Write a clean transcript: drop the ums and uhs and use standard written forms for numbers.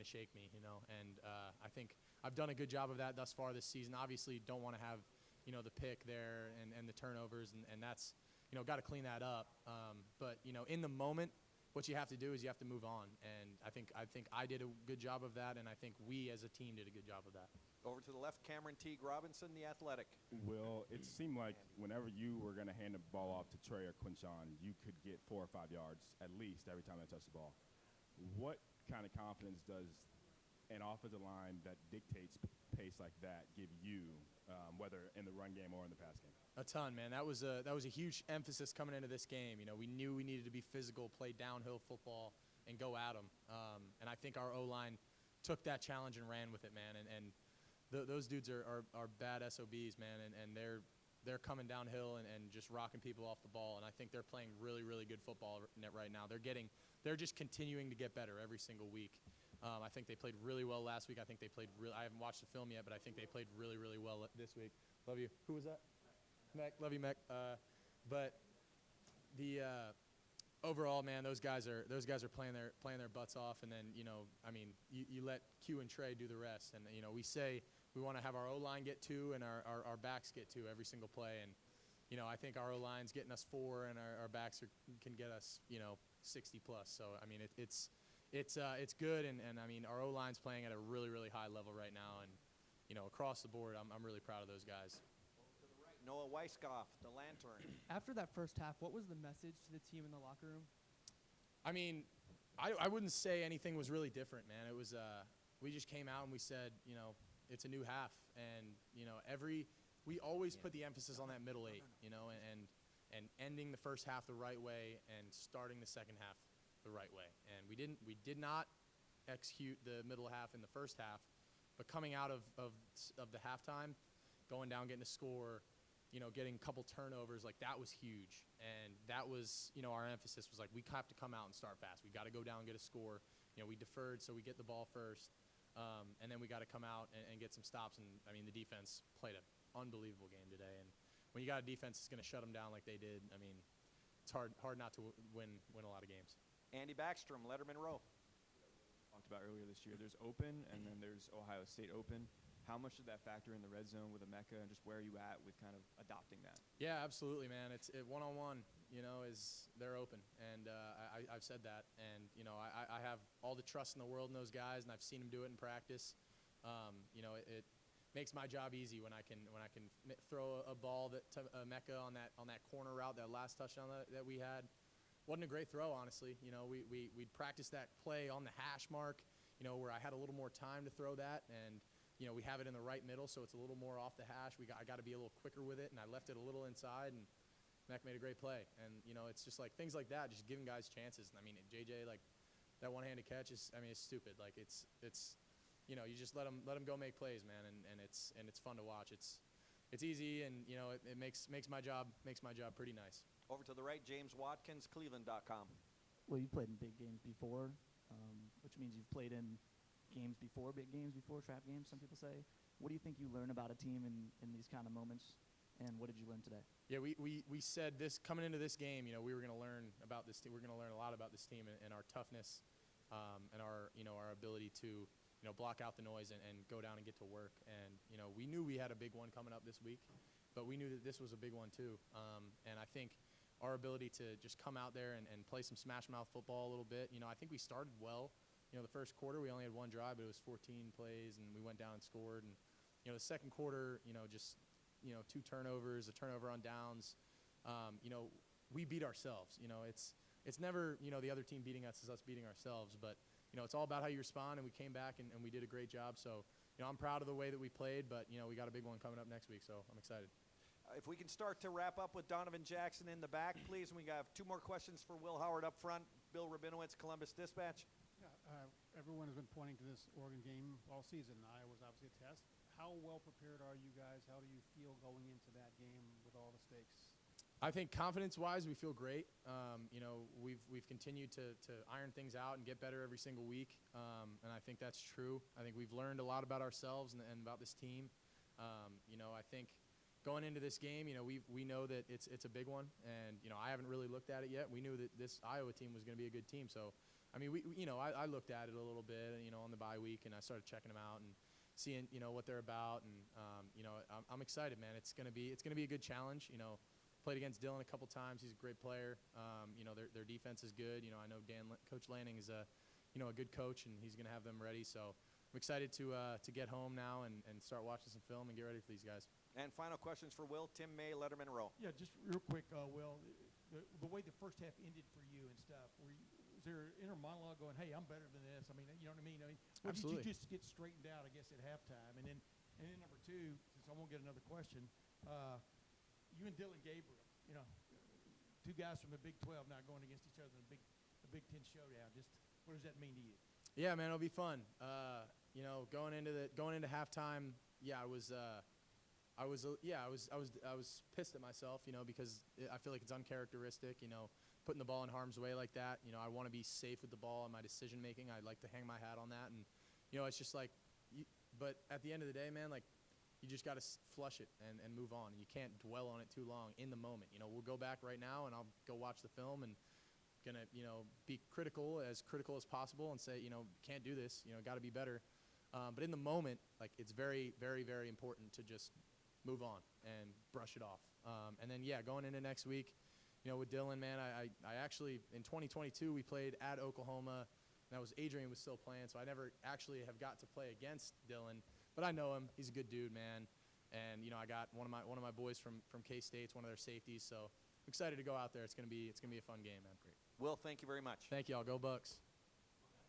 shake me, And I think I've done a good job of that thus far this season. Obviously, don't want to have, the pick there and the turnovers, and that's, got to clean that up. But in the moment, what you have to do is you have to move on, and I think I did a good job of that, and I think we as a team did a good job of that. Over to the left, Cameron Teague Robinson, The Athletic. Will, it seemed like whenever you were going to hand the ball off to Trey or Quinshon, you could get 4 or 5 yards at least every time they touched the ball. What kind of confidence does an offensive line that dictates pace like that give you, whether in the run game or in the pass game? A ton, man. That was a huge emphasis coming into this game. We knew we needed to be physical, play downhill football, and go at them. And I think our O-line took that challenge and ran with it, man. And those dudes are bad SOBs, man, and they're coming downhill and just rocking people off the ball. And I think they're playing really, really good football right now. They're just continuing to get better every single week. I think they played really well last week. I think they played I haven't watched the film yet, but I think they played really, really well this week. Love you. Who was that? Mech. Love you, Mech. But the overall, man, those guys are playing their butts off, and then you let Q and Trey do the rest, and we say we want to have our O-line get 2 and our backs get 2 every single play, and I think our O-line's getting us 4 and our backs can get us 60 plus. So I mean it's good, and I mean our O-line's playing at a really, really high level right now, and across the board I'm really proud of those guys. Noah Weiskopf, The Lantern. After that first half, what was the message to the team in the locker room? I mean, I wouldn't say anything was really different, man. It was we just came out and we said, it's a new half, and we always put the emphasis on that middle 8, and ending the first half the right way and starting the second half the right way. And we did not execute the middle half in the first half, but coming out of the halftime, going down, getting a score, getting a couple turnovers, like that was huge. And that was, our emphasis was like, we have to come out and start fast. We got to go down and get a score. We deferred, so we get the ball first. And then we got to come out and get some stops. And I mean, the defense played an unbelievable game today. And when you got a defense that's going to shut them down like they did, I mean, it's hard not to win a lot of games. Andy Backstrom, Letterman Row. Talked about earlier this year. There's Open, and then there's Ohio State Open. How much did that factor in the red zone with Emeka, and just where are you at with kind of adopting that? Yeah, absolutely, man. It's one-on-one, is they're open, and I've said that, and I have all the trust in the world in those guys, and I've seen them do it in practice. It makes my job easy when I can throw a ball to Emeka on that corner route, that last touchdown that we had. Wasn't a great throw, honestly. We'd practice that play on the hash mark, where I had a little more time to throw that, and we have it in the right middle, so it's a little more off the hash. I got to be a little quicker with it, and I left it a little inside, and Mac made a great play. And it's just like things like that, just giving guys chances. And I mean, JJ, like that one-handed catch is, it's stupid. Like it's you just let them go make plays, man, and it's fun to watch. It's easy, and it makes my job pretty nice. Over to the right, James Watkins, Cleveland.com. Well, you played in big games before, which means you've played in games before, big games before, trap games, some people say. What do you think you learn about a team in these kind of moments, and what did you learn today? Yeah, we said this coming into this game, we were going to learn about this team. We're going to learn a lot about this team and our toughness, and our our ability to block out the noise and go down and get to work. And we knew we had a big one coming up this week, but we knew that this was a big one too. And I think our ability to just come out there and play some smash mouth football a little bit. I think we started well. The first quarter we only had one drive, but it was 14 plays, and we went down and scored. And the second quarter, just 2 turnovers, a turnover on downs. We beat ourselves. It's never the other team beating us is us beating ourselves, but it's all about how you respond. And we came back and we did a great job. So I'm proud of the way that we played, but we got a big one coming up next week, so I'm excited. If we can start to wrap up with Donovan Jackson in the back, please. And we have 2 more questions for Will Howard up front. Bill Rabinowitz, Columbus Dispatch. Yeah, everyone has been pointing to this Oregon game all season. Iowa's obviously a test. How well prepared are you guys? How do you feel going into that game with all the stakes? I think confidence-wise, we feel great. We've continued to iron things out and get better every single week, and I think that's true. I think we've learned a lot about ourselves and about this team. I think going into this game, we know that it's a big one, and I haven't really looked at it yet. We knew that this Iowa team was going to be a good team, so I mean, I looked at it a little bit, on the bye bye week, and I started checking them out and seeing, what they're about. And, I'm excited, man. It's going to be a good challenge. Played against Dylan a couple times. He's a great player. Their defense is good. I know Coach Lanning is a good coach, and he's going to have them ready. So I'm excited to get home now and start watching some film and get ready for these guys. And final questions for Will. Tim May, Letterman Row. Yeah, just real quick, Will. The way the first half ended for you and stuff, was there inner monologue going, "Hey, I'm better than this"? I mean, you know what I mean? Or Absolutely. did you just get straightened out, I guess, at halftime? And then number two, since I won't get another question, you and Dylan Gabriel, two guys from the Big 12 now going against each other in the Big 10 showdown. Just what does that mean to you? Yeah, man, it'll be fun. Going into halftime, I was pissed at myself, because I feel like it's uncharacteristic, putting the ball in harm's way like that. I want to be safe with the ball in my decision making. I'd like to hang my hat on that, and it's just like, but at the end of the day, man, like, you just got to flush it and move on. You can't dwell on it too long in the moment. We'll go back right now, and I'll go watch the film and gonna be critical as possible and say, can't do this. Got to be better. But in the moment, like, it's very, very, very important to just move on and brush it off. And then, going into next week, with Dylan, man, I actually, in 2022, we played at Oklahoma. And that was Adrian was still playing, so I never actually have got to play against Dylan. But I know him. He's a good dude, man. And, I got one of my boys from K-State's one of their safeties. So I'm excited to go out there. It's gonna be a fun game, man. Great. Will, thank you very much. Thank you all. Go Bucks.